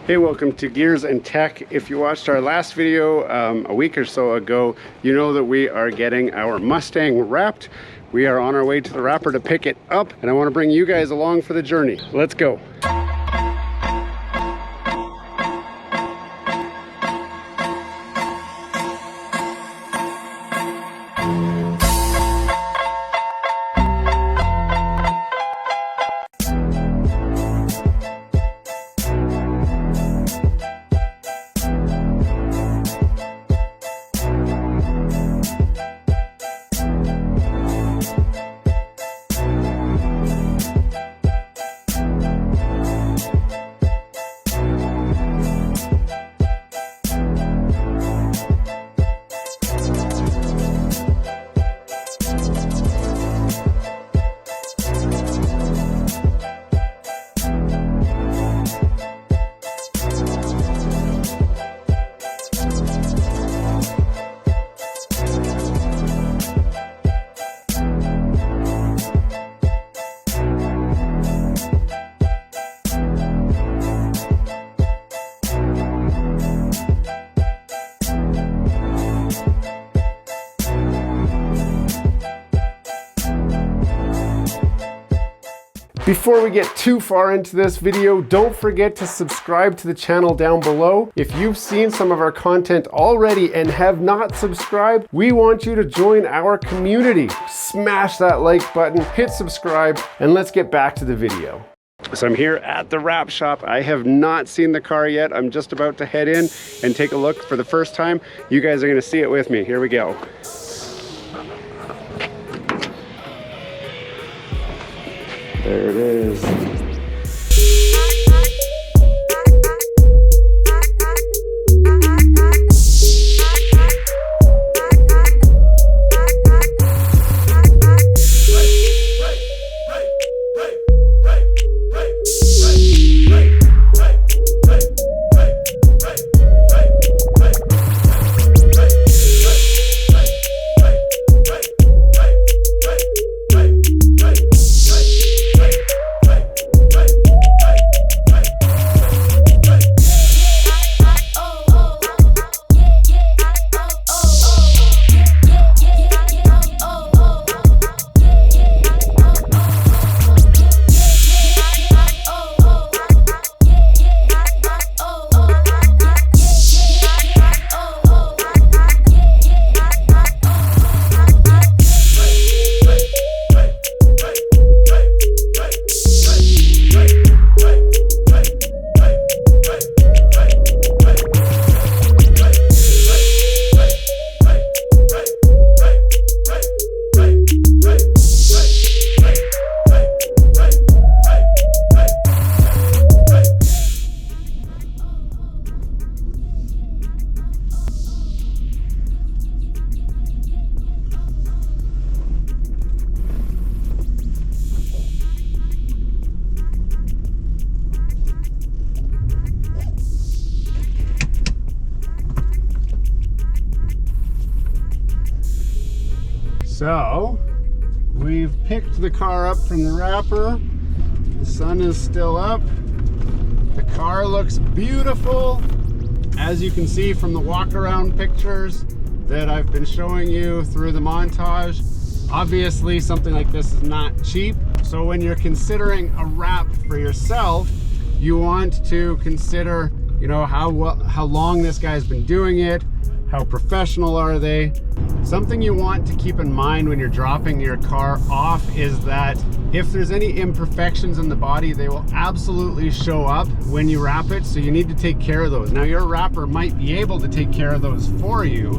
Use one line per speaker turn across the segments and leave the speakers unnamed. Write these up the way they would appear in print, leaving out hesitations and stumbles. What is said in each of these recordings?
Hey, welcome to Gears and Tech. If you watched our last video a week or so ago, you know that we are getting our Mustang wrapped. We are on our way to the wrapper to pick it up, and I want to bring you guys along for the journey. Let's go. Before we get too far into this video, don't forget to subscribe to the channel down below. If you've seen some of our content already and have not subscribed, we want you to join our community. Smash that like button, hit subscribe, and let's get back to the video. So I'm here at the wrap shop. I have not seen the car yet. I'm just about to head in and take a look for the first time. You guys are gonna see it with me. Here we go. There it is. So, we've picked the car up from the wrapper. The sun is still up. The car looks beautiful. As you can see from the walk around pictures that I've been showing you through the montage, obviously something like this is not cheap. So when you're considering a wrap for yourself, you want to consider, you know, how long this guy's been doing it, how professional are they. Something you want to keep in mind when you're dropping your car off is that if there's any imperfections in the body, they will absolutely show up when you wrap it, so you need to take care of those. Now, your wrapper might be able to take care of those for you,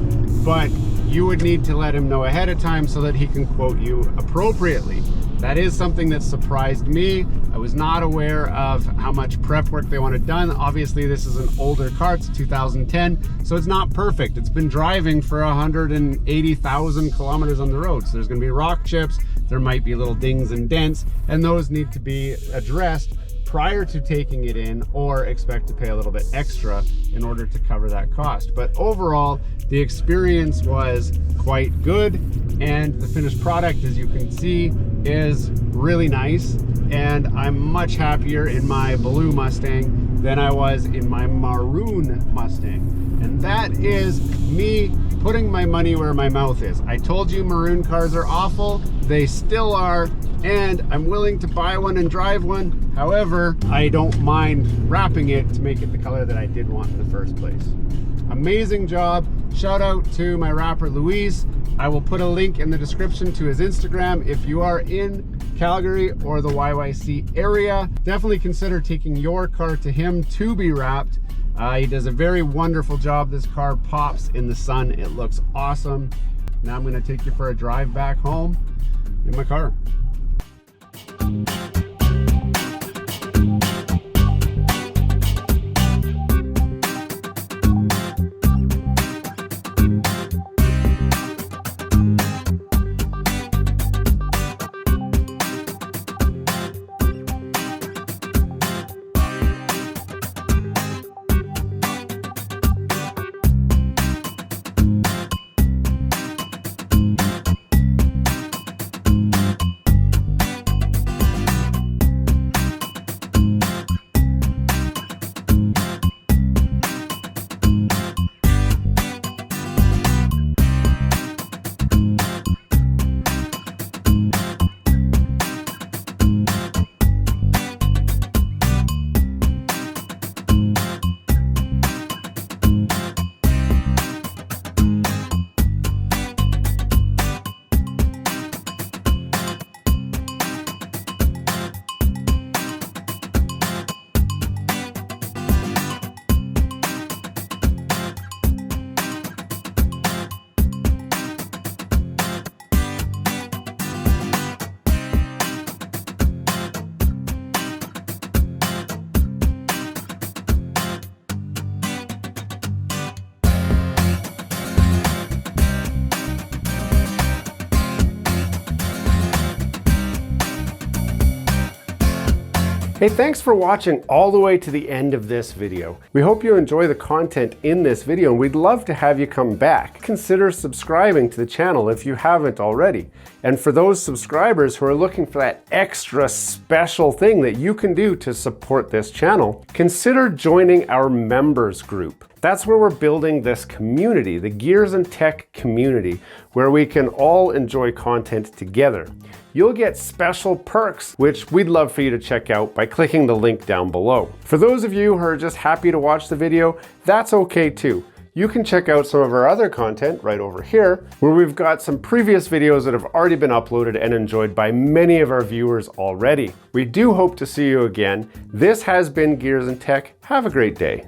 but you would need to let him know ahead of time so that he can quote you appropriately. That is something that surprised me. I was not aware of how much prep work they wanted done. Obviously, this is an older car, it's 2010, so it's not perfect. It's been driving for 180,000 kilometers on the road. So there's gonna be rock chips, there might be little dings and dents, and those need to be addressed prior to taking it in, or expect to pay a little bit extra in order to cover that cost. But overall, the experience was quite good, and the finished product, as you can see, is really nice. And I'm much happier in my blue Mustang than I was in my maroon Mustang. And that is me putting my money where my mouth is. I told you maroon cars are awful. They still are, and I'm willing to buy one and drive one. However, I don't mind wrapping it to make it the color that I did want in the first place. Amazing job. Shout out to my rapper Luis. I will put a link in the description to his Instagram. If you are in Calgary or the YYC area, definitely consider taking your car to him to be wrapped. He does a very wonderful job. This car pops in the sun. It looks awesome. Now I'm going to take you for a drive back home in my car. Hey, thanks for watching all the way to the end of this video. We hope you enjoy the content in this video, and we'd love to have you come back. Consider subscribing to the channel if you haven't already. And for those subscribers who are looking for that extra special thing that you can do to support this channel, consider joining our members group. That's where we're building this community, the Gears and Tech community, where we can all enjoy content together. You'll get special perks, which we'd love for you to check out by clicking the link down below. For those of you who are just happy to watch the video, that's okay too. You can check out some of our other content right over here, where we've got some previous videos that have already been uploaded and enjoyed by many of our viewers already. We do hope to see you again. This has been Gears and Tech. Have a great day.